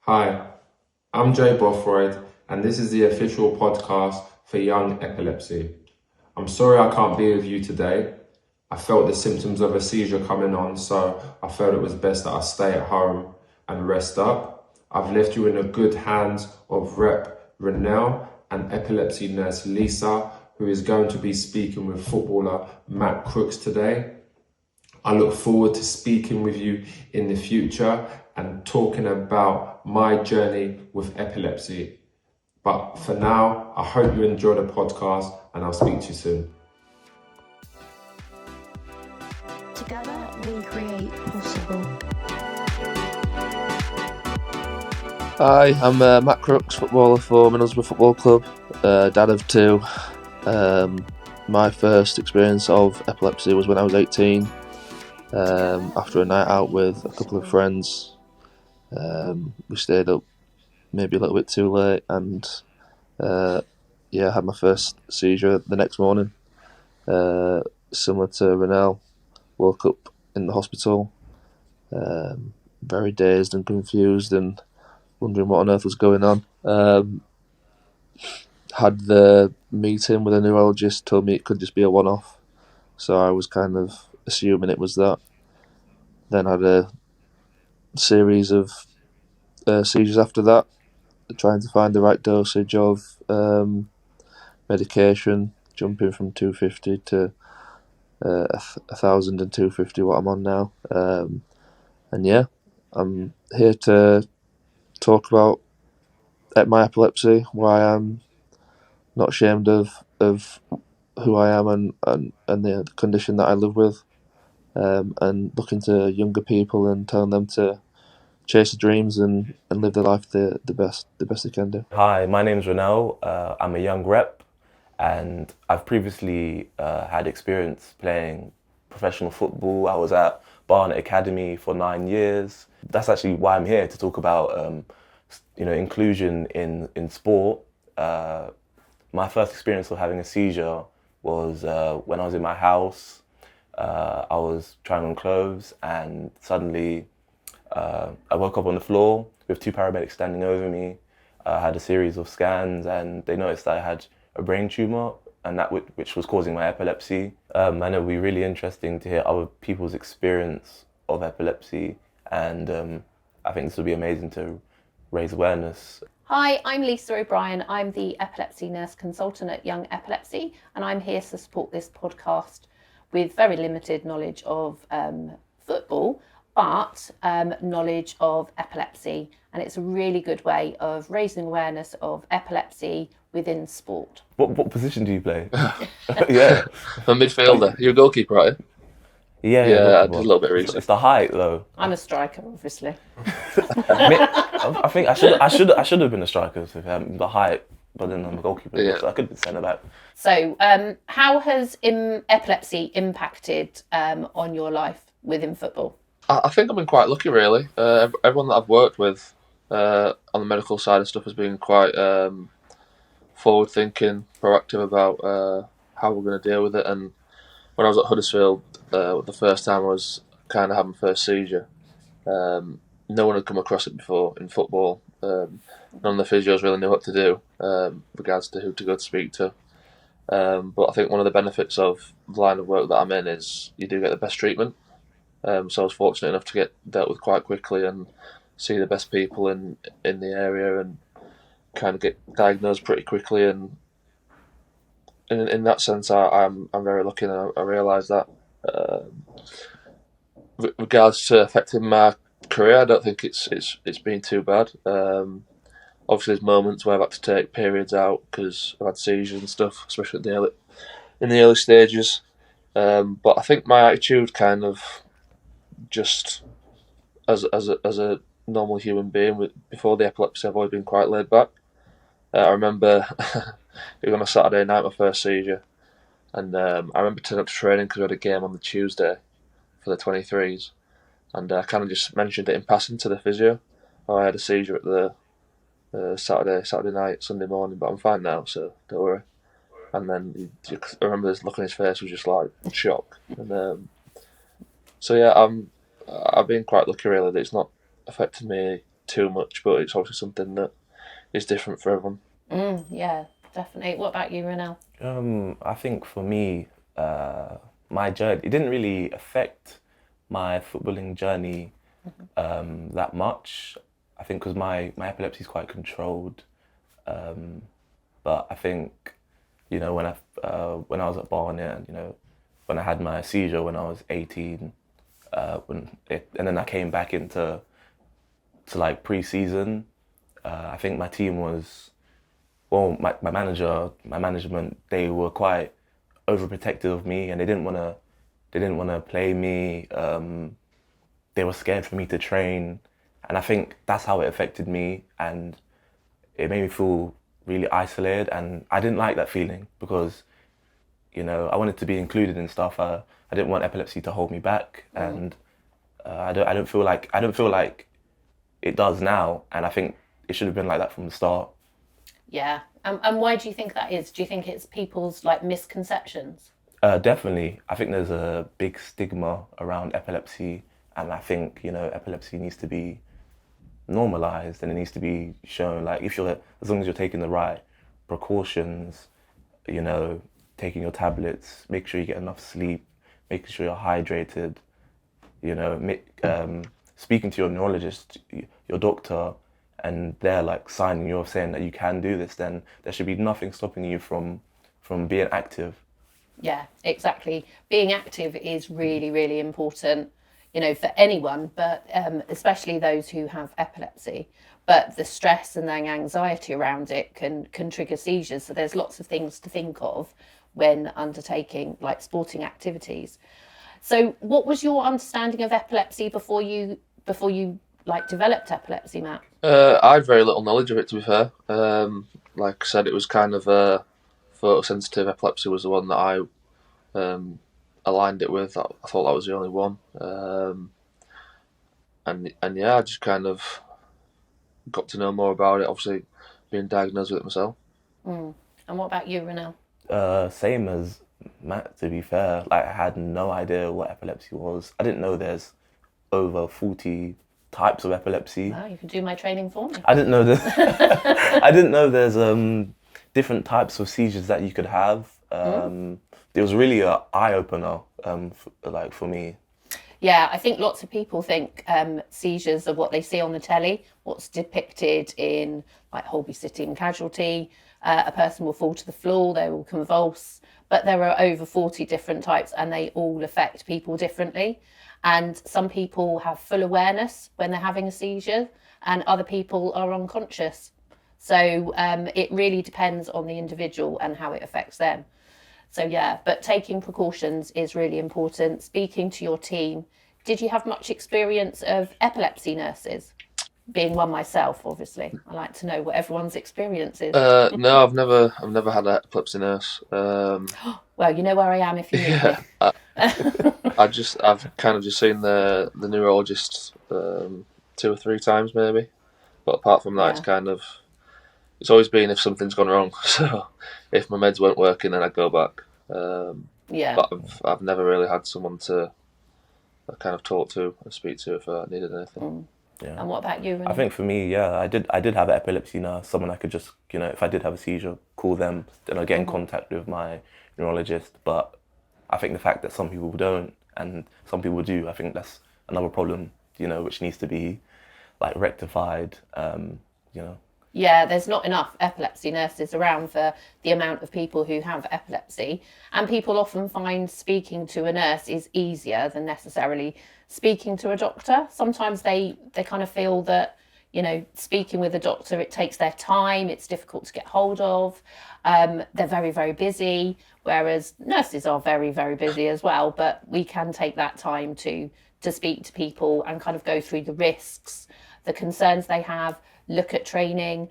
Hi, I'm Bothroyd, and this is the official podcast for young epilepsy. I'm sorry I can't be with you today. I felt the symptoms of a seizure coming on, so I felt it was best that I stay at home and rest up. I've left you in the good hands of Rep Renell and epilepsy nurse Lisa, who is going to be speaking with footballer Matt Crooks today. I look forward to speaking with you in the future and talking about my journey with epilepsy. But for now, I hope you enjoy the podcast and I'll speak to you soon. Together we create possible. Hi, I'm Matt Crooks, footballer for Middlesbrough Football Club, dad of two. My first experience of epilepsy was when I was 18, after a night out with a couple of friends. We stayed up maybe a little bit too late and I had my first seizure the next morning. Similar to Renell, woke up in the hospital, very dazed and confused and wondering what on earth was going on. Had the meeting with a neurologist, told me it could just be a one-off, so I was kind of assuming it was that. Then had a series of seizures after that, trying to find the right dosage of medication, jumping from 250 to 1,000 and 250, what I'm on now. I'm here to talk about my epilepsy, why I'm not ashamed of who I am and the condition that I live with, and looking to younger people and telling them to chase their dreams and live their life the best they can do. Hi, my name's Renell. I'm a young rep, and I've previously had experience playing professional football. I was at Barnet Academy for 9 years. That's actually why I'm here, to talk about inclusion in sport. My first experience of having a seizure was when I was in my house. I was trying on clothes and suddenly I woke up on the floor with two paramedics standing over me. I had a series of scans and they noticed that I had a brain tumour, and that which was causing my epilepsy. And it would be really interesting to hear other people's experience of epilepsy, and I think this would be amazing to raise awareness. Hi, I'm Lisa O'Brien. I'm the epilepsy nurse consultant at Young Epilepsy, and I'm here to support this podcast with very limited knowledge of football, but knowledge of epilepsy. And it's a really good way of raising awareness of epilepsy within sport. What position do you play? Yeah. I'm a midfielder. You're a goalkeeper, right? Yeah, I did a little bit of research. It's the height, though. I'm a striker, obviously. I think I should have been a striker if the height, but then I'm a goalkeeper, so I could be centre back. So, how has epilepsy impacted on your life within football? I think I've been quite lucky, really. Everyone that I've worked with on the medical side of stuff has been quite forward-thinking, proactive about how we're going to deal with it. And when I was at Huddersfield, the first time I was kind of having my first seizure, no one had come across it before in football. None of the physios really knew what to do regards to who to go to speak to. But I think one of the benefits of the line of work that I'm in is you do get the best treatment. So I was fortunate enough to get dealt with quite quickly and see the best people in the area and kind of get diagnosed pretty quickly. And in that sense, I'm very lucky, and I realise that. Regards to affecting my career, I don't think it's been too bad. Obviously, there's moments where I've had to take periods out because I've had seizures and stuff, especially in the early stages. But I think my attitude, kind of, just as a normal human being, before the epilepsy, I've always been quite laid back. I remember it was on a Saturday night, my first seizure, and I remember turning up to training because we had a game on the Tuesday for the 23s, and I kind of just mentioned it in passing to the physio. I had a seizure at the Saturday night, Sunday morning, but I'm fine now, so don't worry. And then I remember this look on his face was just like shock. And I've been quite lucky, really, that it's not affected me too much, but it's obviously something that is different for everyone. Yeah, definitely. What about you, Renell? I think for me, my journey, it didn't really affect my footballing journey that much. I think because my epilepsy is quite controlled. But I think, when I was at Barnet, when I had my seizure when I was 18, and then I came back into like pre-season. I think my team was, my management, they were quite overprotective of me, and they didn't want to play me. They were scared for me to train, and I think that's how it affected me, and it made me feel really isolated, and I didn't like that feeling because, I wanted to be included in stuff. I didn't want epilepsy to hold me back, and I don't feel like it does now, and I think it should have been like that from the start. Yeah, and why do you think that is? Do you think it's people's like misconceptions? Definitely, I think there's a big stigma around epilepsy, and I think epilepsy needs to be normalized, and it needs to be shown, like, as long as you're taking the right precautions, taking your tablets, make sure you get enough sleep, making sure you're hydrated, speaking to your neurologist, your doctor, and they're like signing you off saying that you can do this, then there should be nothing stopping you from being active. Yeah, exactly. Being active is really, really important, for anyone, but especially those who have epilepsy. But the stress and the anxiety around it can trigger seizures. So there's lots of things to think of when undertaking like sporting activities. So what was your understanding of epilepsy before you like developed epilepsy, Matt? I had very little knowledge of it, to be fair. Like I said, it was kind of photosensitive epilepsy was the one that I aligned it with. I thought that was the only one. And yeah, I just kind of got to know more about it, obviously being diagnosed with it myself. And what about you, Renell? Same as Matt, to be fair. Like, I had no idea what epilepsy was. I didn't know there's over 40 types of epilepsy. Oh, you can do my training for me. I didn't know that. I didn't know there's different types of seizures that you could have. It was really an eye opener, for me. Yeah, I think lots of people think seizures are what they see on the telly, what's depicted in like Holby City and Casualty. A person will fall to the floor, they will convulse, but there are over 40 different types, and they all affect people differently. And some people have full awareness when they're having a seizure, and other people are unconscious. So it really depends on the individual and how it affects them. So yeah, but taking precautions is really important. Speaking to your team. Did you have much experience of epilepsy nurses? Being one myself, obviously, I like to know what everyone's experience is. No, I've never had an epilepsy nurse. Well, you know where I am if you need me. I've kind of just seen the neurologist 2 or 3 times maybe, but apart from that, it's always been if something's gone wrong. So if my meds weren't working, then I'd go back. But I've never really had someone to kind of talk to or speak to if I needed anything. Yeah. And what about you, Renell? I think for me, I did have an epilepsy nurse, someone I could just, if I did have a seizure, call them, then I'd get in contact with my neurologist. But I think the fact that some people don't and some people do, I think that's another problem, which needs to be like rectified, Yeah, there's not enough epilepsy nurses around for the amount of people who have epilepsy. And people often find speaking to a nurse is easier than necessarily speaking to a doctor. Sometimes they kind of feel that, speaking with a doctor, it takes their time, it's difficult to get hold of. They're very, very busy, whereas nurses are very, very busy as well. But we can take that time to speak to people and kind of go through the risks, the concerns they have, look at training,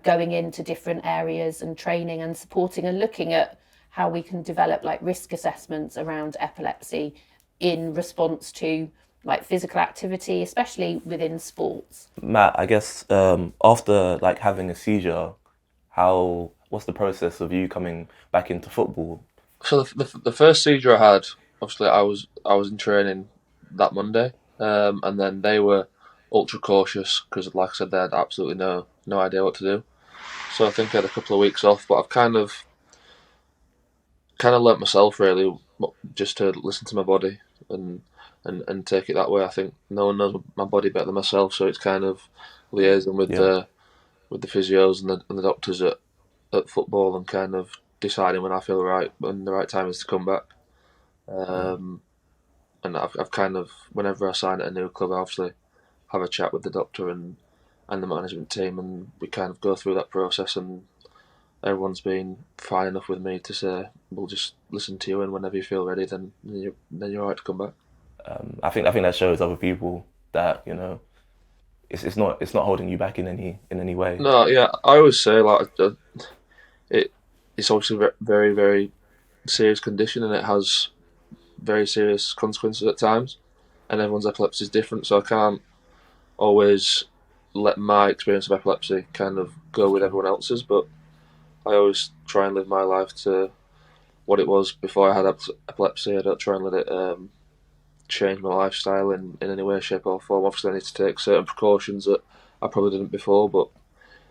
going into different areas and training and supporting and looking at how we can develop like risk assessments around epilepsy in response to like physical activity, especially within sports. Matt, I guess after like having a seizure, what's the process of you coming back into football? So the first seizure I had, obviously I was in training that Monday, and then they were ultra cautious because, like I said, they had absolutely no idea what to do. So I think I had a couple of weeks off, but I've kind of learnt myself really just to listen to my body and take it that way. I think no one knows my body better than myself, so it's kind of liaising with the physios and the doctors at football and kind of deciding when I feel right, when the right time is to come back. And I've kind of, whenever I sign at a new club, I obviously have a chat with the doctor and the management team, and we kind of go through that process, and everyone's been fine enough with me to say, we'll just listen to you, and whenever you feel ready, then you're all right to come back. I think that shows other people that, you know, it's not holding you back in any way. No, yeah, I always say like it's obviously a very, very serious condition, and it has very serious consequences at times, and everyone's epilepsy is different, so I can't always let my experience of epilepsy kind of go with everyone else's, but I always try and live my life to what it was before I had epilepsy. I don't try and let it change my lifestyle in any way, shape or form. Obviously I need to take certain precautions that I probably didn't before, but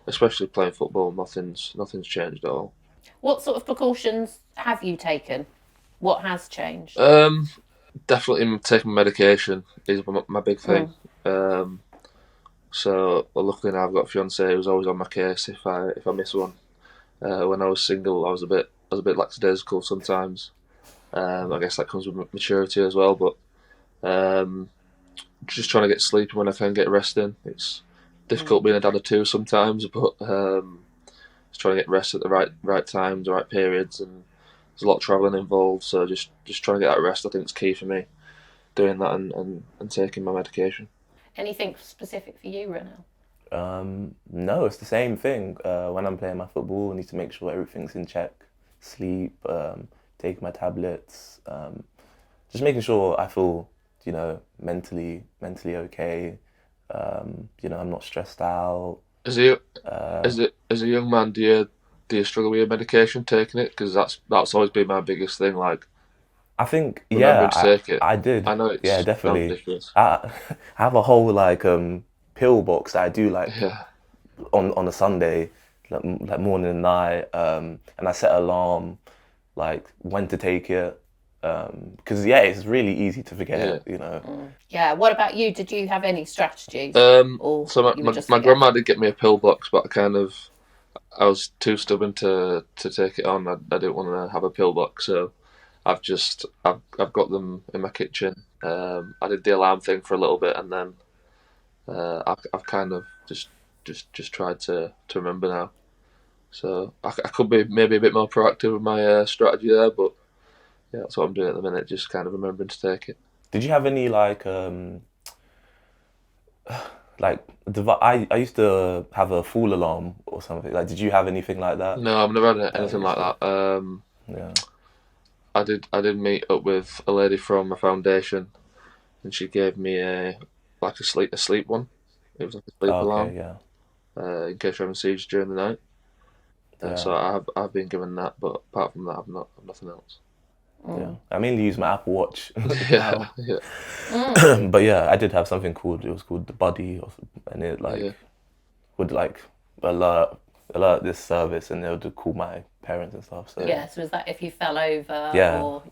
especially playing football, nothing's changed at all. What sort of precautions have you taken? What has changed? Definitely taking medication is my big thing. So luckily now I've got a fiance who's always on my case if I miss one. When I was single, I was a bit lackadaisical sometimes. I guess that comes with maturity as well. But just trying to get sleep when I can, get rest in. It's difficult being a dad of two sometimes, but just trying to get rest at the right times, the right periods, and there's a lot of travelling involved. So just trying to get that rest, I think, is key for me. Doing that and taking my medication. Anything specific for you, Renell? No, it's the same thing. When I'm playing my football, I need to make sure everything's in check. Sleep, take my tablets, just making sure I feel, you know, mentally okay. You know, I'm not stressed out. As a young man, do you struggle with your medication, taking it? Because that's always been my biggest thing. Like, I think, remembering to take it. I did. I know it's definitely. ridiculous. I have a whole like pill box that I do like on a Sunday, like morning and night, and I set an alarm like when to take it, because it's really easy to forget it, you know. Yeah. What about you? Did you have any strategies? So my grandma did get me a pill box, but I was too stubborn to take it on. I didn't want to have a pill box, so I've got them in my kitchen. I did the alarm thing for a little bit, and then I've kind of just tried to remember now. So I could be maybe a bit more proactive with my strategy there, but yeah, that's what I'm doing at the minute. Just kind of remembering to take it. Did you have any like I used to have a fall alarm or something. Like, did you have anything like that? No, I've never had anything like that. Yeah. I did meet up with a lady from my foundation, and she gave me a sleep one. It was like a sleep alarm. Yeah. In case you're having seizures during the night. So I've been given that, but apart from that, I've nothing else. Yeah, I mainly use my Apple Watch. Yeah. But yeah, I did have something called the Buddy, and it would like alert this service, and they would call my parents and stuff. So so is that if you fell over? Yeah. Or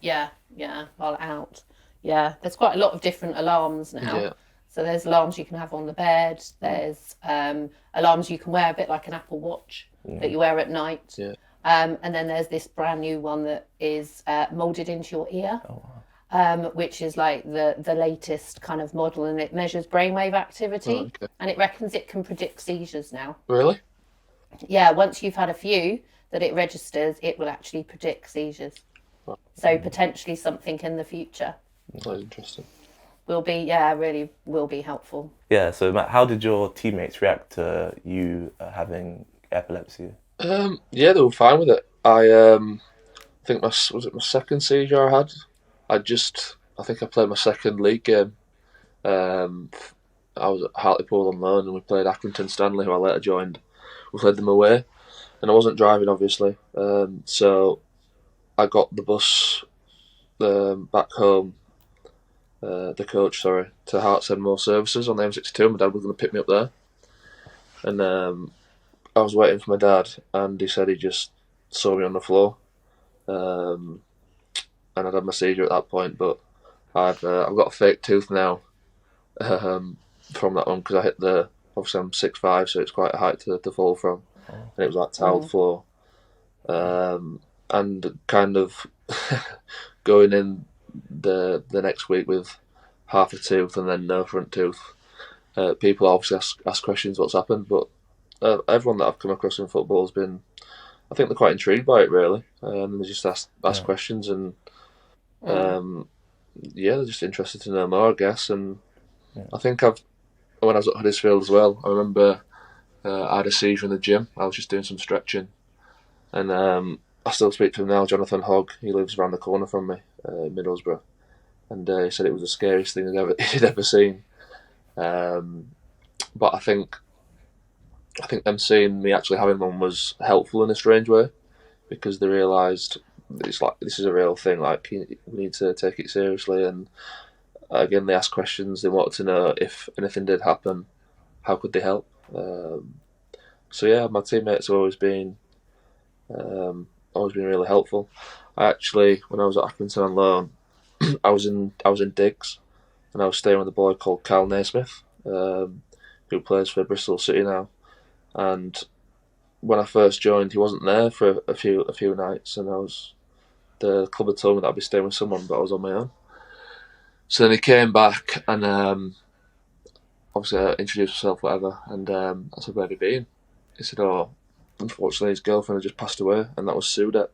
while out? Yeah, there's quite a lot of different alarms now. Yeah. So there's alarms you can have on the bed. There's alarms you can wear, a bit like an Apple Watch that you wear at night. Yeah. And then there's this brand new one that is moulded into your ear, which is like the latest kind of model, and it measures brainwave activity, and it reckons it can predict seizures now. Really? Yeah, once you've had a few that it registers, it will actually predict seizures. So potentially something in the future. That's interesting. Really will be helpful. Yeah, so Matt, how did your teammates react to you having epilepsy? Yeah, they were fine with it. I think my second seizure I had. I think I played my second league game. I was at Hartlepool on loan, and we played Accrington Stanley, who I later joined. We played them away, and I wasn't driving, obviously. So I got the bus back home, the coach, sorry, to Hearts More Services on the M62. My dad was going to pick me up there, and I was waiting for my dad, and he said he just saw me on the floor, and I'd had my seizure at that point. But I've got a fake tooth now from that one because I hit the. Obviously, I'm 6'5", so it's quite a height to fall from, and it was like tiled floor, and kind of going in the next week with half a tooth and then no front tooth. People obviously ask questions what's happened, but everyone that I've come across in football has been, I think they're quite intrigued by it really, and they just ask questions and they're just interested to know more, I guess. And I think when I was at Huddersfield as well, I remember I had a seizure in the gym. I was just doing some stretching, and I still speak to him now, Jonathan Hogg. He lives around the corner from me in Middlesbrough, and he said it was the scariest thing he'd ever seen. But I think them seeing me actually having one was helpful in a strange way, because they realised it's like this is a real thing. Like we need to take it seriously, and again they asked questions. They wanted to know if anything did happen, how could they help. So yeah, my teammates have always been really helpful. I actually, when I was at Accrington on loan, I was in Diggs, and I was staying with a boy called Cal Naismith, who plays for Bristol City now. And when I first joined, he wasn't there for a few nights, and the club had told me that I'd be staying with someone, but I was on my own. So then he came back, and obviously I introduced myself, whatever, and I said, "Where have you been?" He said, "Oh, unfortunately his girlfriend had just passed away, and that was Sudep."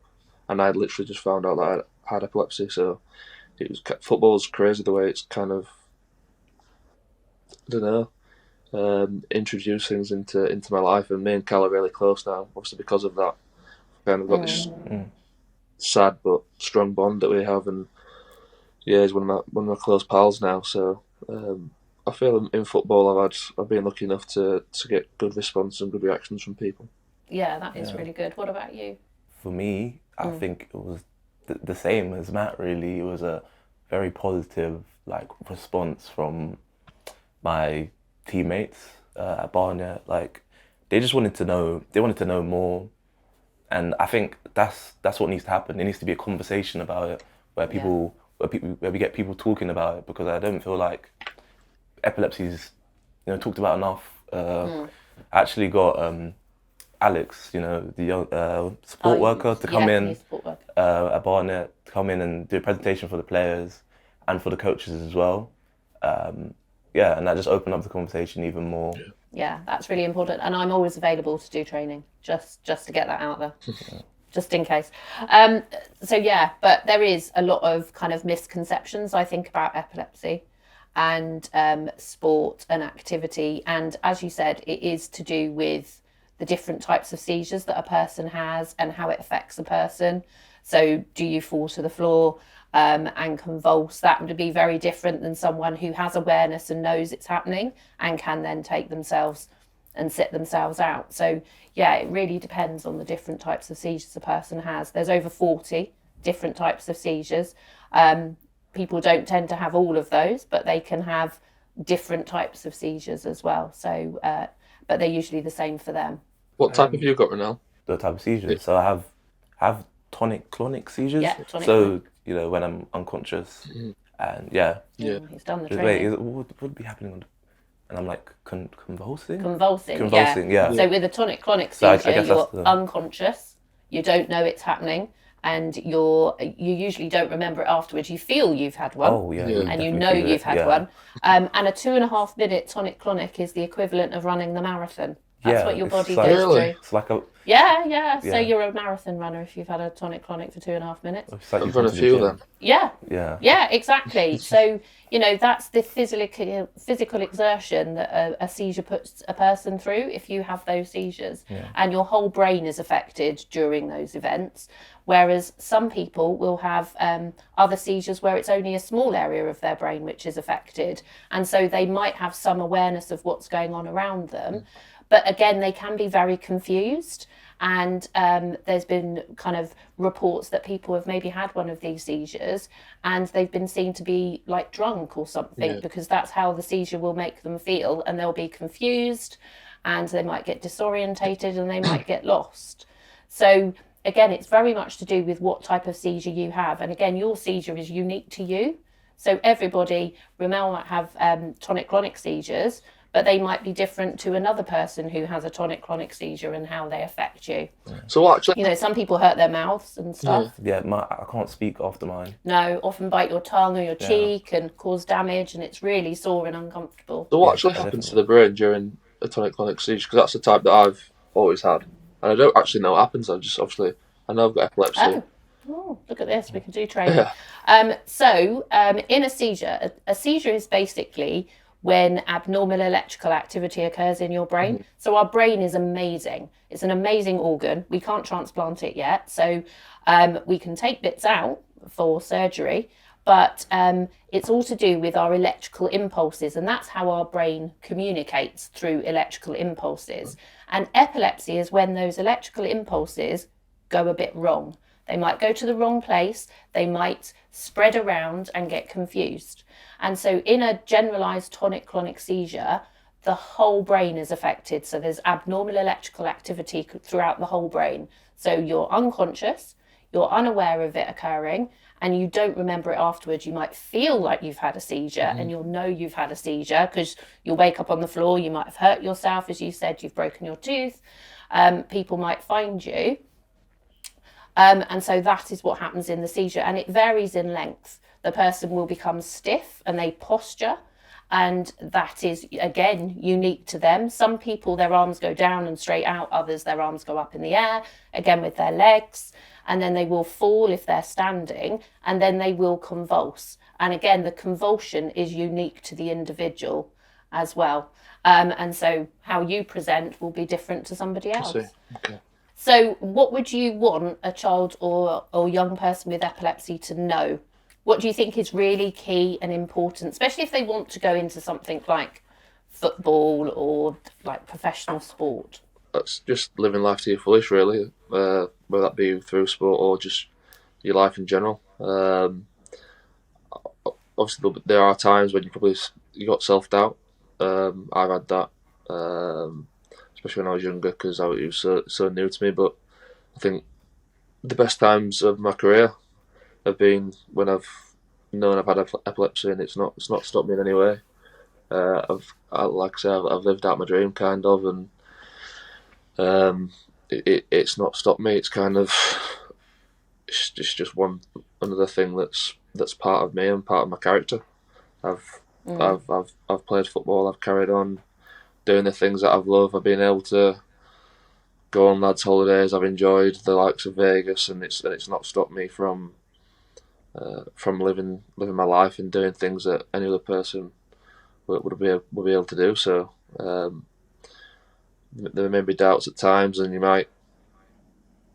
And I had literally just found out that I had epilepsy, so football's crazy the way it's kind of, I don't know, introduced things into my life, and me and Cal are really close now, obviously because of that. Kind of got this sad but strong bond that we have, and yeah, he's one of my close pals now. So I feel in football I've been lucky enough to get good response and good reactions from people. Yeah, that is really good. What about you? For me, I think it was the same as Matt, really. It was a very positive response from my teammates at Barnet. Like, they just wanted to know more, and I think that's what needs to happen. There needs to be a conversation about it where we get people talking about it, because I don't feel like epilepsy is talked about enough. I actually got Alex, the young support worker, to come in at Barnet, to come in and do a presentation for the players and for the coaches as well. And that just opened up the conversation even more. Yeah, that's really important. And I'm always available to do training, just to get that out there, just in case. But there is a lot of kind of misconceptions, I think, about epilepsy and sport and activity. And as you said, it is to do with the different types of seizures that a person has and how it affects a person. So do you fall to the floor and convulse? That would be very different than someone who has awareness and knows it's happening and can then take themselves and sit themselves out. So yeah, it really depends on the different types of seizures a person has. There's over 40 different types of seizures. People don't tend to have all of those, but they can have different types of seizures as well. So but they're usually the same for them. What type have you got, Renell? The type of seizures. Yeah. So I have tonic-clonic seizures. Yeah, tonic. So when I'm unconscious, and he's done the training. Wait, what would be happening? And I'm like convulsing. Convulsing. Yeah. So with a tonic-clonic seizure, you're unconscious. You don't know it's happening, and you usually don't remember it afterwards. You feel you've had one, and you know you've had one. And a 2.5 minute tonic-clonic is the equivalent of running the marathon. That's what your body goes through. It's like a... Yeah. So you're a marathon runner if you've had a tonic-clonic for 2.5 minutes. I've run a few then. Yeah, exactly. So, that's the physical exertion that a seizure puts a person through if you have those seizures. Yeah. And your whole brain is affected during those events. Whereas some people will have other seizures where it's only a small area of their brain which is affected. And so they might have some awareness of what's going on around them. But again, they can be very confused. And there's been kind of reports that people have maybe had one of these seizures and they've been seen to be like drunk or something, because that's how the seizure will make them feel, and they'll be confused and they might get disorientated and they might get lost. So again, it's very much to do with what type of seizure you have. And again, your seizure is unique to you. So everybody, Renell might have tonic-clonic seizures, but they might be different to another person who has a tonic-clonic seizure and how they affect you. So what actually... You know, some people hurt their mouths and stuff. Yeah, I can't speak after mine. No, often bite your tongue or your cheek and cause damage, and it's really sore and uncomfortable. So what actually happens to the brain during a tonic-clonic seizure? Because that's the type that I've always had. And I don't actually know what happens. I just, obviously, I know I've got epilepsy. Oh, look at this. We can do training. In a seizure is basically when abnormal electrical activity occurs in your brain. So our brain is amazing. It's an amazing organ. We can't transplant it yet. So we can take bits out for surgery, but it's all to do with our electrical impulses, and that's how our brain communicates, through electrical impulses. And epilepsy is when those electrical impulses go a bit wrong. They might go to the wrong place, they might spread around and get confused. And so in a generalised tonic-clonic seizure, the whole brain is affected. So there's abnormal electrical activity throughout the whole brain. So you're unconscious, you're unaware of it occurring, and you don't remember it afterwards. You might feel like you've had a seizure, and you'll know you've had a seizure because you'll wake up on the floor, you might have hurt yourself, as you said, you've broken your tooth. People might find you. And so that is what happens in the seizure, and it varies in length. The person will become stiff and they posture, and that is, again, unique to them. Some people, their arms go down and straight out, others, their arms go up in the air, again with their legs, and then they will fall if they're standing, and then they will convulse. And again, the convulsion is unique to the individual as well. And so how you present will be different to somebody else. I see. Okay. So what would you want a child or young person with epilepsy to know? What do you think is really key and important, especially if they want to go into something like football or like professional sport? That's just living life to your fullest, really, whether that be through sport or just your life in general. Obviously, there are times when you got self-doubt. I've had that. Especially when I was younger, because it was so new to me. But I think the best times of my career have been when I've known I've had epilepsy, and it's not stopped me in any way. Like I say, I've lived out my dream, kind of, and it's not stopped me. It's kind of just another thing that's part of me and part of my character. I've played football. I've carried on doing the things that I've loved. I've been able to go on lads' holidays. I've enjoyed the likes of Vegas, and it's not stopped me from living my life and doing things that any other person would be able to do. So there may be doubts at times, and you might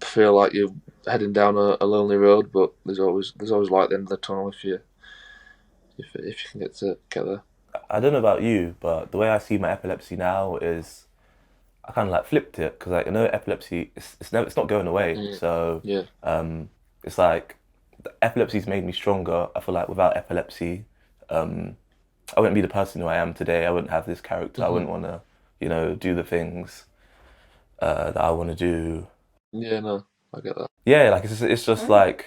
feel like you're heading down a lonely road, but there's always light at the end of the tunnel if you can get there. I don't know about you, but the way I see my epilepsy now is I kind of like flipped it, because like, I know epilepsy it's not going away. So it's like epilepsy's made me stronger. I feel like without epilepsy, I wouldn't be the person who I am today. I wouldn't have this character. I wouldn't want to, do the things that I want to do. Yeah, no, I get that. Yeah, like it's just like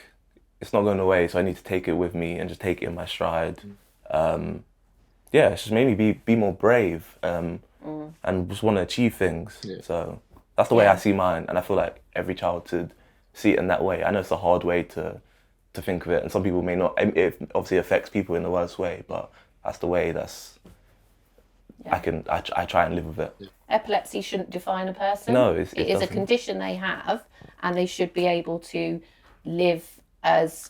it's not going away. So I need to take it with me and just take it in my stride. Yeah, it's just made me be more brave and just want to achieve things. Yeah. So that's the way I see mine, and I feel like every child should see it in that way. I know it's a hard way to think of it, and some people may not. It obviously affects people in the worst way, but that's the way I try and live with it. Epilepsy shouldn't define a person. No, it is a condition they have, and they should be able to live as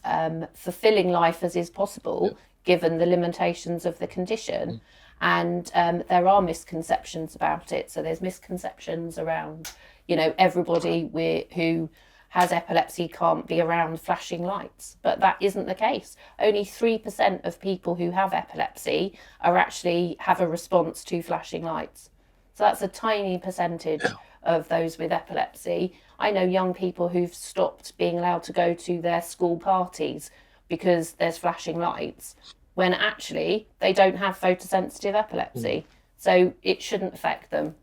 fulfilling life as is possible, given the limitations of the condition. And there are misconceptions about it. So there's misconceptions around, everybody who has epilepsy can't be around flashing lights, but that isn't the case. Only 3% of people who have epilepsy have a response to flashing lights. So that's a tiny percentage of those with epilepsy. I know young people who've stopped being allowed to go to their school parties because there's flashing lights, when actually they don't have photosensitive epilepsy. So it shouldn't affect them.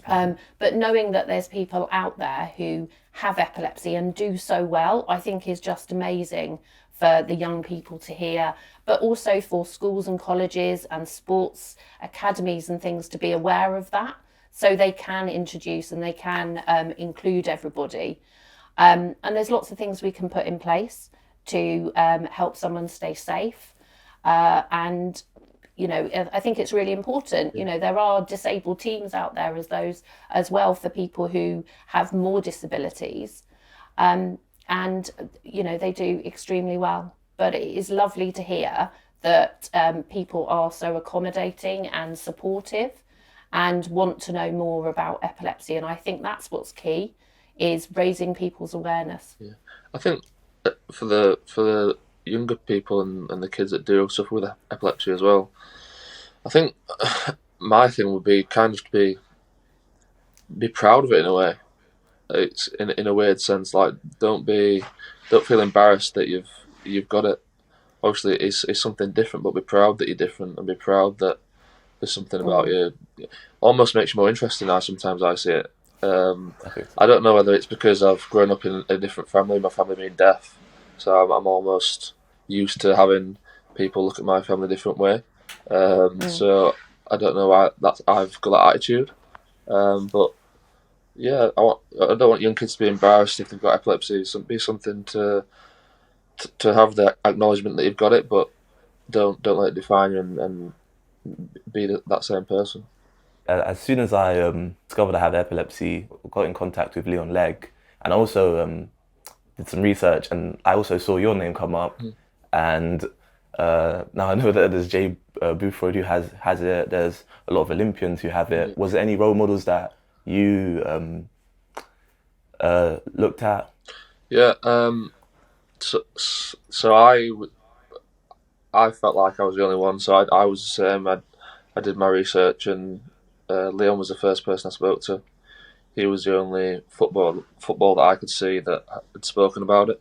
But knowing that there's people out there who have epilepsy and do so well, I think is just amazing for the young people to hear, but also for schools and colleges and sports academies and things to be aware of that, so they can introduce and they can include everybody. And there's lots of things we can put in place to help someone stay safe. And I think it's really important. There are disabled teams out there as well for people who have more disabilities. And they do extremely well. But it is lovely to hear that people are so accommodating and supportive and want to know more about epilepsy. And I think that's what's key, is raising people's awareness. Yeah, I think for the younger people and the kids that do suffer with epilepsy as well, I think my thing would be kind of to be proud of it in a way. It's in a weird sense, like don't feel embarrassed that you've got it. Obviously, it's something different, but be proud that you're different and be proud that there's something about you. Almost makes you more interesting now. Sometimes I see it. I don't know whether it's because I've grown up in a different family, my family being deaf, so I'm almost used to having people look at my family a different way. So I don't know why I've got that attitude. But yeah, I don't want young kids to be embarrassed if they've got epilepsy. Be something to have the acknowledgement that you've got it, but don't let it define you and be that same person. As soon as I discovered I had epilepsy, got in contact with Leon Legg, and also did some research, and I also saw your name come up. And now I know that there's Jay Bothroyd who has it. There's a lot of Olympians who have it. Was there any role models that you looked at? Yeah. So I felt like I was the only one. So I was the same. I did my research, and Leon was the first person I spoke to. He was the only football that I could see that had spoken about it,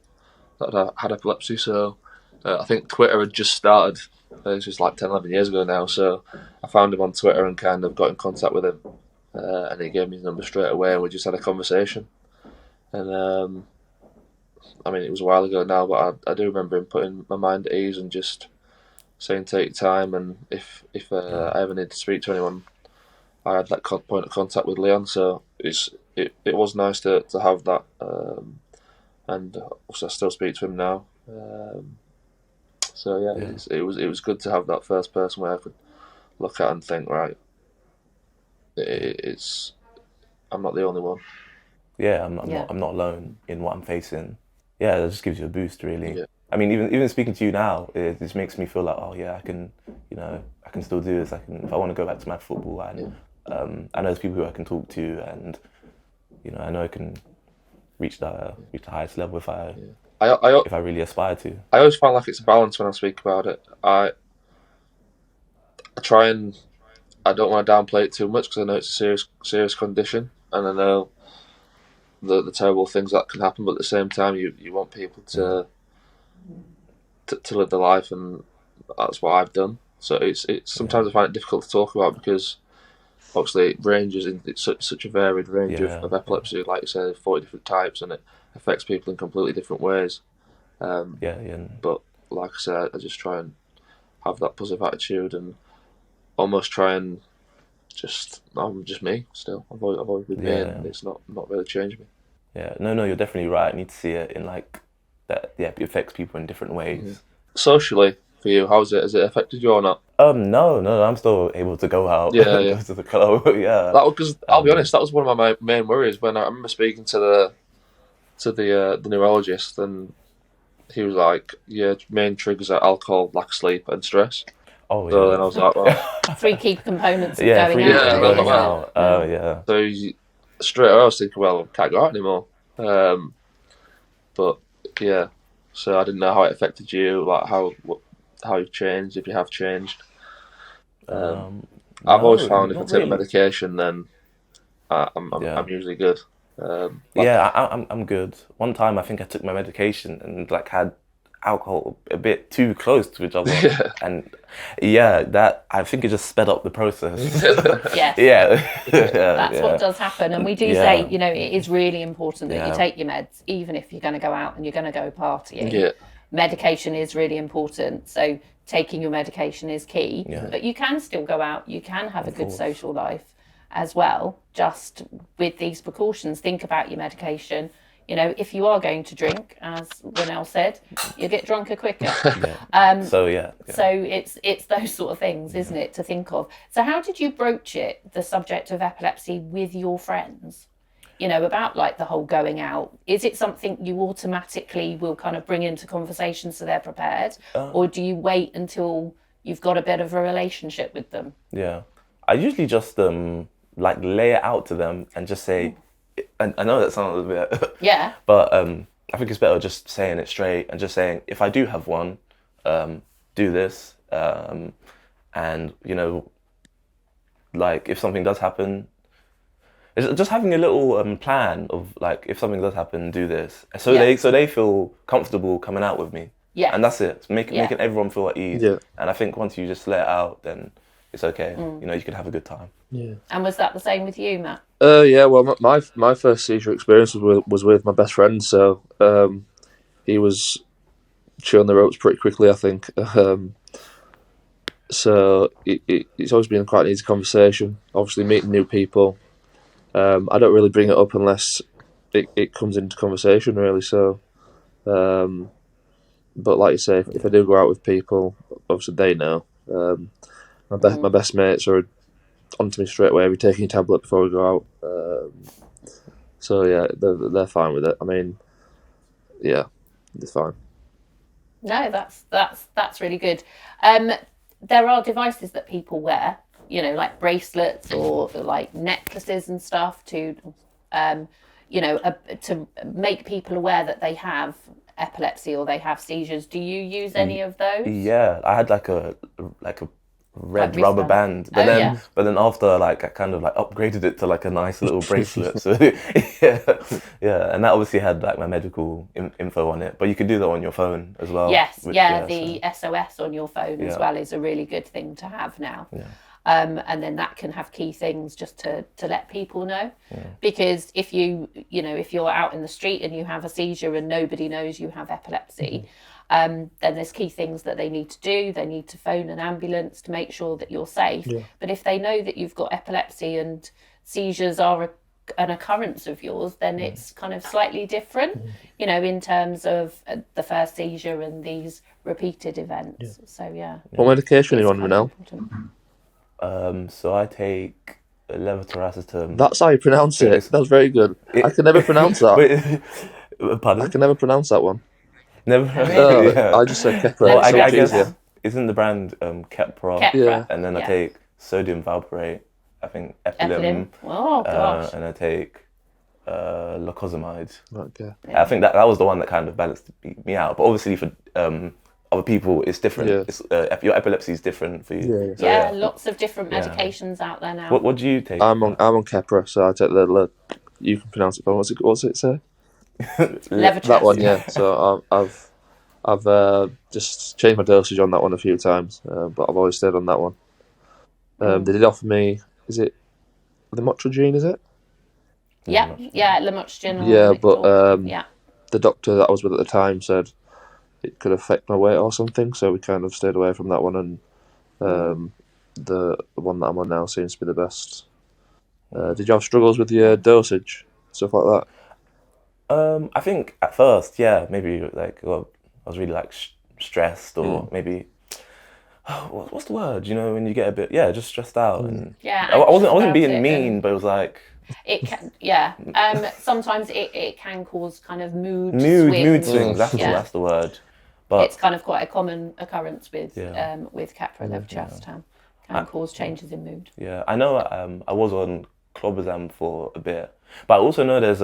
that had epilepsy. So I think Twitter had just started. This was like 10, 11 years ago now. So I found him on Twitter and kind of got in contact with him. And he gave me his number straight away, and we just had a conversation. And I mean, it was a while ago now, but I do remember him putting my mind at ease and just saying take your time, and if I ever need to speak to anyone, I had that point of contact with Leon. So it was nice to have that, and also I still speak to him now. So yeah, it was good to have that first person where I could look at and think, right, I'm not the only one. Yeah, I'm not alone in what I'm facing. Yeah, it just gives you a boost, really. Yeah. I mean, even speaking to you now, it just makes me feel like, oh yeah, I can still do this. If I want to go back to my football, and I know there's people who I can talk to, and I know I can reach the highest level if I really aspire to. I always find like it's a balance when I speak about it. I try and I don't want to downplay it too much because I know it's a serious condition, and I know the terrible things that can happen. But at the same time, you want people to live their life, and that's what I've done. So it's sometimes I find it difficult to talk about because obviously it ranges in such a varied range of epilepsy. Like you say, 40 different types, and it affects people in completely different ways. But like I said, I just try and have that positive attitude and almost try and I'm just me still. I've always been me, and it's not really changed me. Yeah, no, you're definitely right. I need to see it in like that. Yeah, it affects people in different ways. Mm-hmm. Socially, for you, has it affected you or not? No, I'm still able to go out. Go to the club. Yeah, because I'll be honest, that was one of my main worries when I remember speaking to the neurologist, and he was like, "Yeah, main triggers are alcohol, lack of sleep, and stress." Oh, so then I was like, well, 3 key components of going out. Yeah. So straight away I was thinking, well, I can't go out anymore. But yeah, so I didn't know how it affected you, like how you've changed, if you have changed. I've always found if I take medication, then I'm usually good. I'm good. One time I think I took my medication and like had alcohol a bit too close to each other, and that I think it just sped up the process. Yes. That's what does happen, and we do say, it is really important that you take your meds, even if you're going to go out and you're going to go partying. Yeah. Medication is really important, so taking your medication is key. But you can still go out, you can have a good social life as well, just with these precautions. Think about your medication. If you are going to drink, as Renell said, you get drunker quicker. So it's those sort of things, isn't it, to think of. So how did you broach it, the subject of epilepsy, with your friends? About like the whole going out. Is it something you automatically will kind of bring into conversation so they're prepared, or do you wait until you've got a bit of a relationship with them? Yeah, I usually just like lay it out to them and just say. And I know that sounds a bit... But I think it's better just saying it straight and just saying, if I do have one, do this. And, like, if something does happen, it's just having a little plan of, like, if something does happen, do this. So they feel comfortable coming out with me. Yeah. And that's it. It's making everyone feel at ease. Yeah. And I think once you just let it out, then it's okay. You can have a good time. Yeah. And was that the same with you, Matt? Well, my first seizure experience was with my best friend, so he was chewing the ropes pretty quickly, I think. So it's always been quite an easy conversation. Obviously, meeting new people, I don't really bring it up unless it comes into conversation, really. So, but like you say, if I do go out with people, obviously they know. My best mates are onto me straight away. Are we taking a tablet before we go out? So yeah, they're fine with it. I mean, yeah, it's fine. No, that's really good. There are devices that people wear, like bracelets or like necklaces and stuff to make people aware that they have epilepsy or they have seizures. Do you use any of those? Yeah, I had like a red rubber band, but then after like I kind of like upgraded it to like a nice little bracelet. So and that obviously had like my medical info on it, but you could do that on your phone as well. Yes, the SOS on your phone as well is a really good thing to have now. And then that can have key things just to let people know, because if if you're out in the street and you have a seizure and nobody knows you have epilepsy, then there's key things that they need to do. They need to phone an ambulance to make sure that you're safe. But if they know that you've got epilepsy and seizures are an occurrence of yours, then it's kind of slightly different, in terms of the first seizure and these repeated events. So what medication are you on, Renell? So I take levetiracetam. That's how you pronounce it. That's very good. I can never pronounce that. Pardon? I can never pronounce that one. Never. I just said Keppra. Well, I guess isn't the brand Keppra? And then I take sodium valproate. I think Epilim. Oh gosh. And I take lacosamide. Okay. I think that was the one that kind of balanced me out. But obviously for other people, it's different. It's, your epilepsy is different for you. So, lots of different medications out there now. What do you take? I'm on Keppra, so I take the you can pronounce it. But what's it say? That one, yeah. So I've just changed my dosage on that one a few times, but I've always stayed on that one. They did offer me, is it lamotrigine? Is it? Yeah, lamotrigine. Yeah, but the doctor that I was with at the time said it could affect my weight or something, so we kind of stayed away from that one, and the one that I'm on now seems to be the best. Did you have struggles with your dosage, stuff like that? I think at first, maybe like I was really like stressed, or maybe what's the word? When you get a bit just stressed out, and I wasn't being mean, but it was like it can sometimes it can cause kind of mood swings. That's the word. But it's kind of quite a common occurrence with Keppra levetiracetam. Can cause changes in mood. Yeah, I know. I was on clobazam for a bit. But I also know there's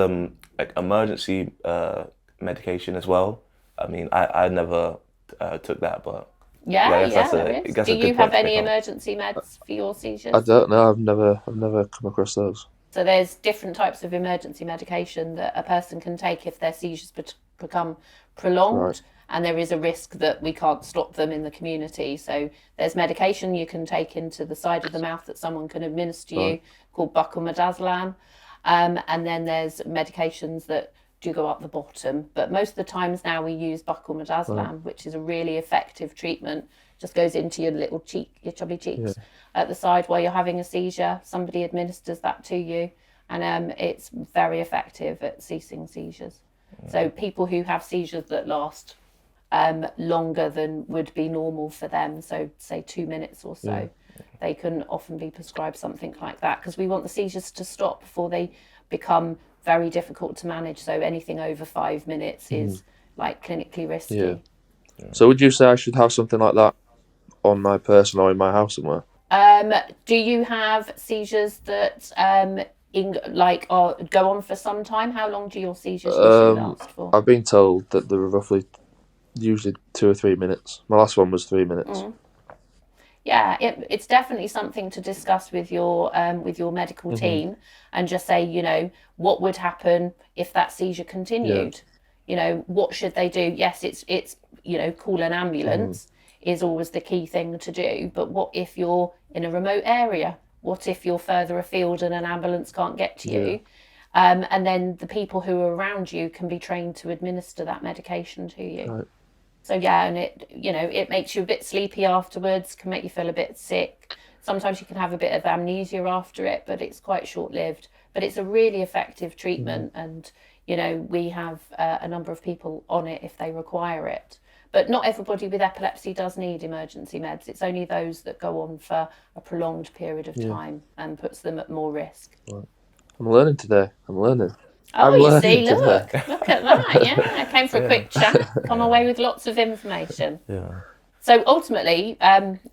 like emergency medication as well. I mean, I never took that, but there is. Do you have any emergency meds for your seizures? I don't know. I've never come across those. So there's different types of emergency medication that a person can take if their seizures become prolonged. Right. And there is a risk that we can't stop them in the community. So there's medication you can take into the side of the mouth that someone can administer you called buccal midazolam. And then there's medications that do go up the bottom. But most of the times now we use buccal midazolam, which is a really effective treatment. Just goes into your little cheek, your chubby cheeks at the side while you're having a seizure. Somebody administers that to you. And it's very effective at ceasing seizures. So people who have seizures that last longer than would be normal for them, so say 2 minutes or so, they can often be prescribed something like that, because we want the seizures to stop before they become very difficult to manage. So anything over 5 minutes is like clinically risky. So would you say I should have something like that on my person or in my house somewhere? Do you have seizures that go on for some time? How long do your seizures usually last for? I've been told that they're roughly usually 2 or 3 minutes. My last one was 3 minutes. Yeah, it's definitely something to discuss with your medical team, and just say, you know, what would happen if that seizure continued? You know, what should they do? Yes, it's you know, call an ambulance is always the key thing to do. But what if you're in a remote area? What if you're further afield and an ambulance can't get to you? And then the people who are around you can be trained to administer that medication to you. Right. So yeah, and it makes you a bit sleepy afterwards, can make you feel a bit sick. Sometimes you can have a bit of amnesia after it, but it's quite short-lived. But it's a really effective treatment, and you know, we have a number of people on it if they require it. But not everybody with epilepsy does need emergency meds. It's only those that go on for a prolonged period of time and puts them at more risk. Right. I'm learning today. I'm learning. Oh, you see, look at that. Yeah, I came for a quick chat, come away with lots of information. Yeah. So ultimately,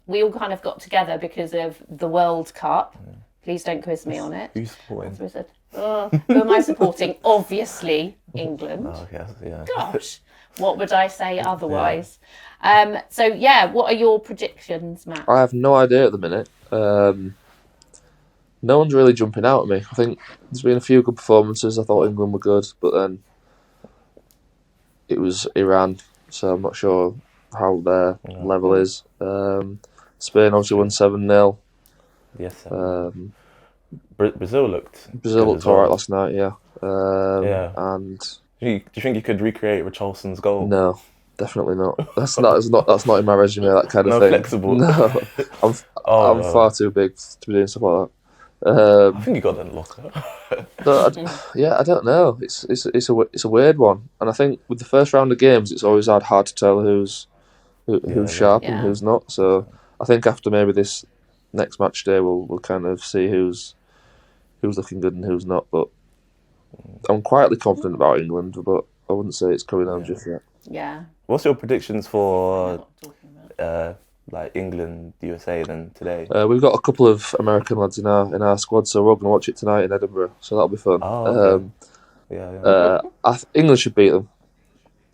we all kind of got together because of the World Cup. Please don't quiz me on it. Who's supporting? Who am I supporting? Obviously, England. Oh, yes, yeah. Gosh, what would I say otherwise? So yeah, what are your predictions, Matt? I have no idea at the minute. No one's really jumping out at me. I think there's been a few good performances. I thought England were good, but then it was Iran, so I'm not sure how their level is. Spain obviously won 7-0. Yes. Brazil looked all right last night, yeah. And do you think you could recreate Richarlison's goal? No, definitely not. That's not in my resume. That kind of thing. Flexible. No, I'm far too big to be doing stuff like that. I think you got that locker. I don't know. It's a weird one, and I think with the first round of games, it's always hard to tell who's sharp and who's not. So I think after maybe this next match day, we'll kind of see who's looking good and who's not. But I'm quietly confident about England, but I wouldn't say it's coming home just yet. Yeah. What's your predictions for like England, USA then today? We've got a couple of American lads in our squad, so we're all going to watch it tonight in Edinburgh. So that'll be fun. Oh, okay. England should beat them.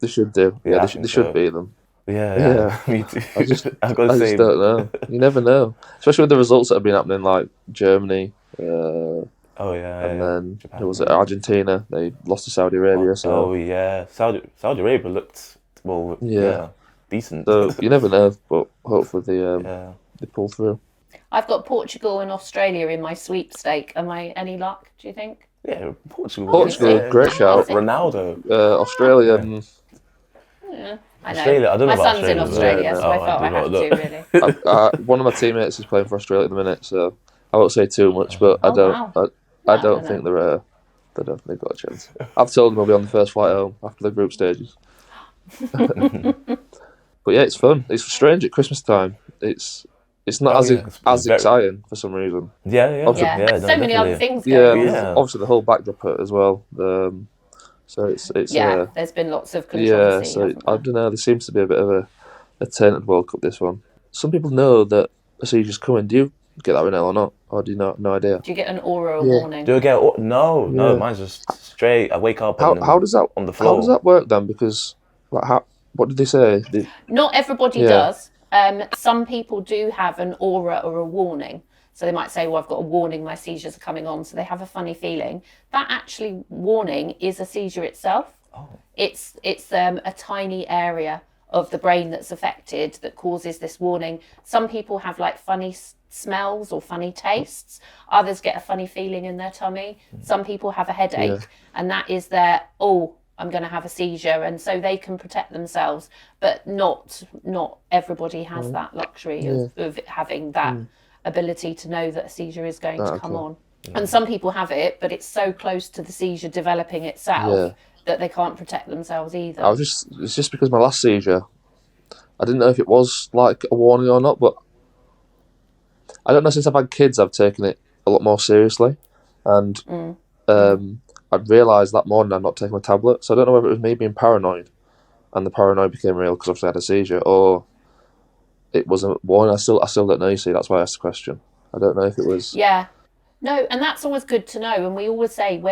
They should do. Yeah, they should beat them. Yeah. Me too. I just don't know. You never know, especially with the results that have been happening, like Germany. And then Japan, who was it? Argentina. They lost to Saudi Arabia. Saudi Arabia looked decent. So you never know, but hopefully they pull through. I've got Portugal and Australia in my sweepstake. Am I any luck, do you think? Yeah, Portugal, great shout. Ronaldo. Australia. Yeah, I know. Australia, I don't know my about son's in Australia, so I felt I had to, really. One of my teammates is playing for Australia at the minute, so I won't say too much, but I don't think they've got a chance. I've told them I'll be on the first flight home after the group stages. But yeah, it's fun. It's strange at Christmas time. It's not as exciting for some reason. So many other things going on. Obviously the whole backdrop as well. So it's there's been lots of controversy. So I don't know. There seems to be a bit of a tainted World Cup, this one. Some people know that a seizure's coming. Do you get that, Renell, or not? Or do you no idea? Do you get an aura warning? Do I get no? Mine's just straight. I wake up. How does that on the floor? How does that work then? Because what did they say? Not everybody does. Some people do have an aura or a warning. So they might say, well, I've got a warning, my seizures are coming on. So they have a funny feeling. That actually warning is a seizure itself. Oh. It's a tiny area of the brain that's affected that causes this warning. Some people have like funny smells or funny tastes. Others get a funny feeling in their tummy. Some people have a headache, and that is their, I'm going to have a seizure, and so they can protect themselves. But not everybody has that luxury of having that ability to know that a seizure is going to come on. And some people have it, but it's so close to the seizure developing itself that they can't protect themselves either. It's just because my last seizure, I didn't know if it was like a warning or not, but I don't know, since I've had kids, I've taken it a lot more seriously. And I'd realised that morning I'm not taking my tablet. So I don't know whether it was me being paranoid and the paranoia became real because obviously I had a seizure, or it was a warning. I still don't know, you see, that's why I asked the question. I don't know if it was... Yeah. No, and that's always good to know. And we always say,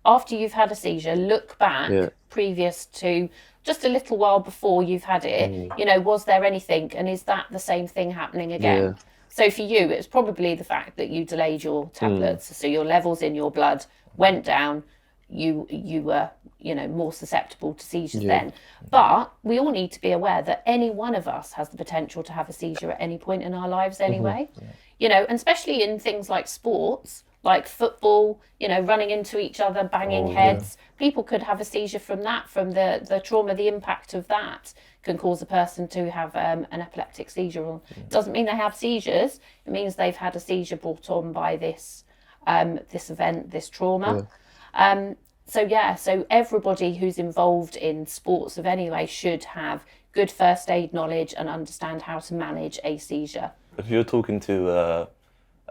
after you've had a seizure, look back previous to just a little while before you've had it. You know, was there anything, and is that the same thing happening again? Yeah. So for you, it's probably the fact that you delayed your tablets, so your levels in your blood went down. You were, more susceptible to seizures then. But we all need to be aware that any one of us has the potential to have a seizure at any point in our lives anyway. And especially in things like sports, like football, running into each other, banging heads. People could have a seizure from that, from the trauma, the impact of that can cause a person to have an epileptic seizure. It doesn't mean they have seizures. It means they've had a seizure brought on by this event, this trauma. So everybody who's involved in sports of any way should have good first aid knowledge and understand how to manage a seizure. If you're talking to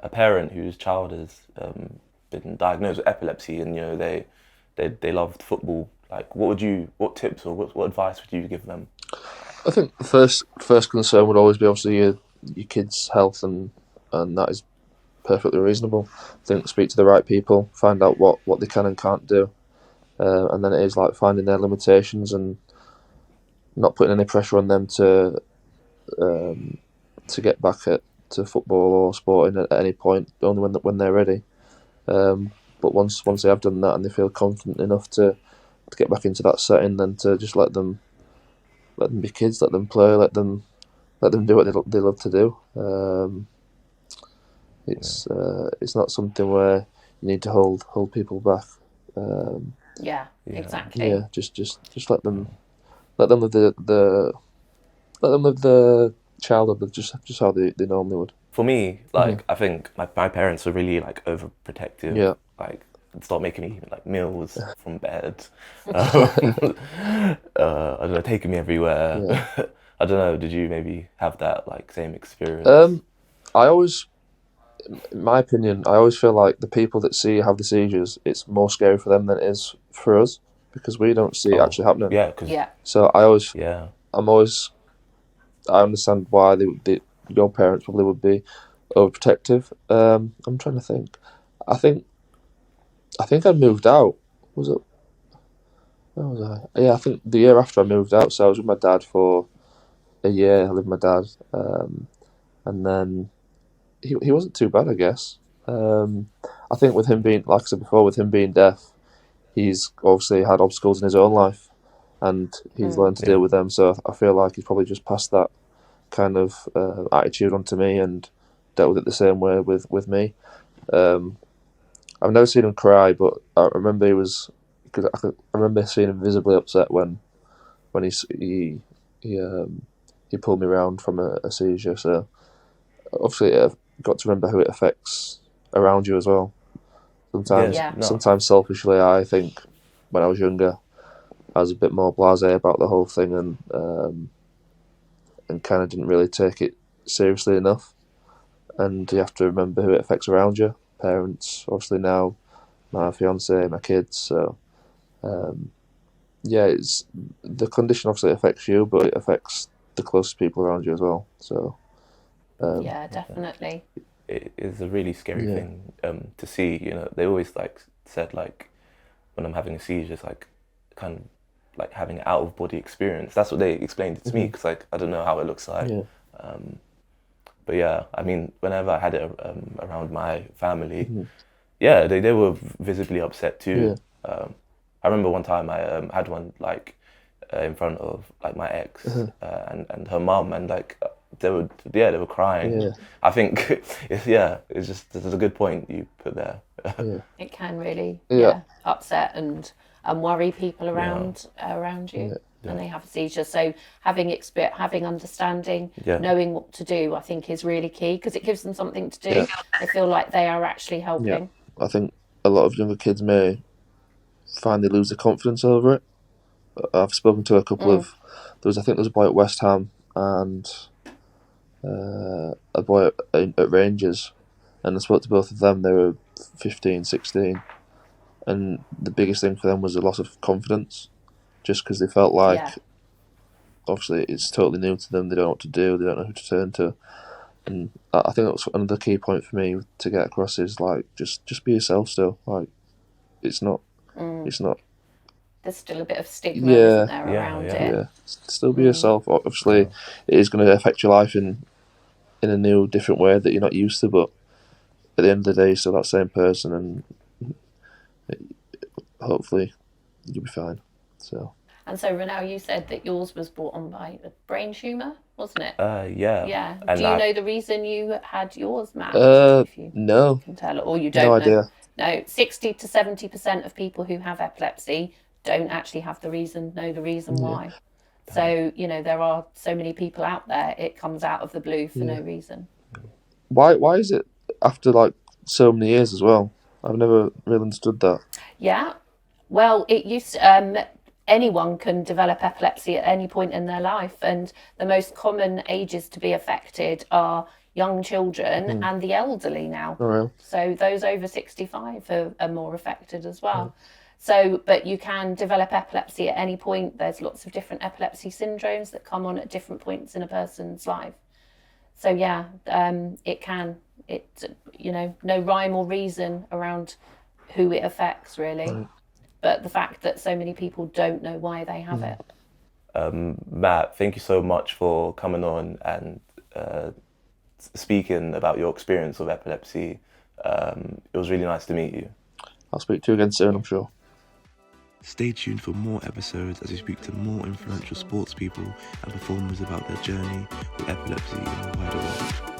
a parent whose child has been diagnosed with epilepsy and they loved football, like what tips or what advice would you give them? I think the first concern would always be obviously your kids' health, and that is perfectly reasonable. I think speak to the right people, find out what they can and can't do, and then it is like finding their limitations and not putting any pressure on them to get back to football or sporting at any point, only when they're ready. But once they have done that and they feel confident enough to get back into that setting, then to just let them be kids, let them play, let them do what they love to do. It's not something where you need to hold people back. Exactly. Yeah, just let them live the childhood just how they normally would. For me, I think my parents are really overprotective. Yeah. Start making me meals from bed. I don't know, taking me everywhere. Yeah. I don't know. Did you maybe have that same experience? I always, in my opinion, I always feel like the people that see you have the seizures, it's more scary for them than it is for us because we don't see it actually happening. Yeah. So I understand why your parents probably would be overprotective. I'm trying to think. I think I moved out. Was it? Where was I? Yeah, I think the year after I moved out. So I was with my dad for a year. I lived with my dad, and then he wasn't too bad, I guess. I think with him being, like I said before, with him being deaf, he's obviously had obstacles in his own life, and he's learned to deal with them. So I feel like he's probably just passed that kind of attitude onto me and dealt with it the same way with me. I've never seen him cry, but I remember I remember seeing him visibly upset when he pulled me around from a seizure. So obviously, I've got to remember who it affects around you as well. Sometimes selfishly, I think when I was younger, I was a bit more blasé about the whole thing and kind of didn't really take it seriously enough. And you have to remember who it affects around you. Parents, obviously now, my fiance, my kids. So, it's the condition obviously affects you, but it affects the closest people around you as well. So, definitely. It is a really scary thing to see. They always said when I'm having a seizure, it's kind of having an out of body experience. That's what they explained it to me because I don't know how it looks like. Yeah. But yeah, I mean, whenever I had it around my family, yeah, they were visibly upset too. I remember one time I had one like in front of like my ex and her mum, and like they were crying. I think it's just there's a good point you put there. It can really upset and worry people around you when they have a seizure. So having understanding, knowing what to do, I think is really key, because it gives them something to do. They feel like they are actually helping. I think a lot of younger kids may find they lose their confidence over it. I've spoken to a couple of I think there was a boy at West Ham and a boy at Rangers, and I spoke to both of them. They were 15, 16, and the biggest thing for them was a loss of confidence, just because they felt like obviously it's totally new to them. They don't know what to do. They don't know who to turn to. And I think that's another key point for me to get across is like just be yourself still. Like it's not. There's still a bit of stigma, isn't there, around it? Yeah, still be yourself. Obviously, it is going to affect your life in a new, different way that you're not used to. But at the end of the day, you're still that same person, and hopefully, you'll be fine. So. And so, Renell, you said that yours was brought on by a brain tumour, wasn't it? Yeah. Yeah. And do you know the reason you had yours, Matt? If you can tell, or you don't know. No idea. No, 60 to 70% of people who have epilepsy don't actually know the reason why. So, there are so many people out there, it comes out of the blue for no reason. Why is it after like so many years as well? I've never really understood that. Yeah. Well, it used anyone can develop epilepsy at any point in their life, and the most common ages to be affected are young children and the elderly now. Oh, really? So those over 65 are more affected as well. So, but you can develop epilepsy at any point. There's lots of different epilepsy syndromes that come on at different points in a person's life. So yeah, it can. No rhyme or reason around who it affects really. But the fact that so many people don't know why they have it. Matt, thank you so much for coming on and speaking about your experience of epilepsy. It was really nice to meet you. I'll speak to you again soon, I'm sure. Stay tuned for more episodes as we speak to more influential sports people and performers about their journey with epilepsy in the wider world.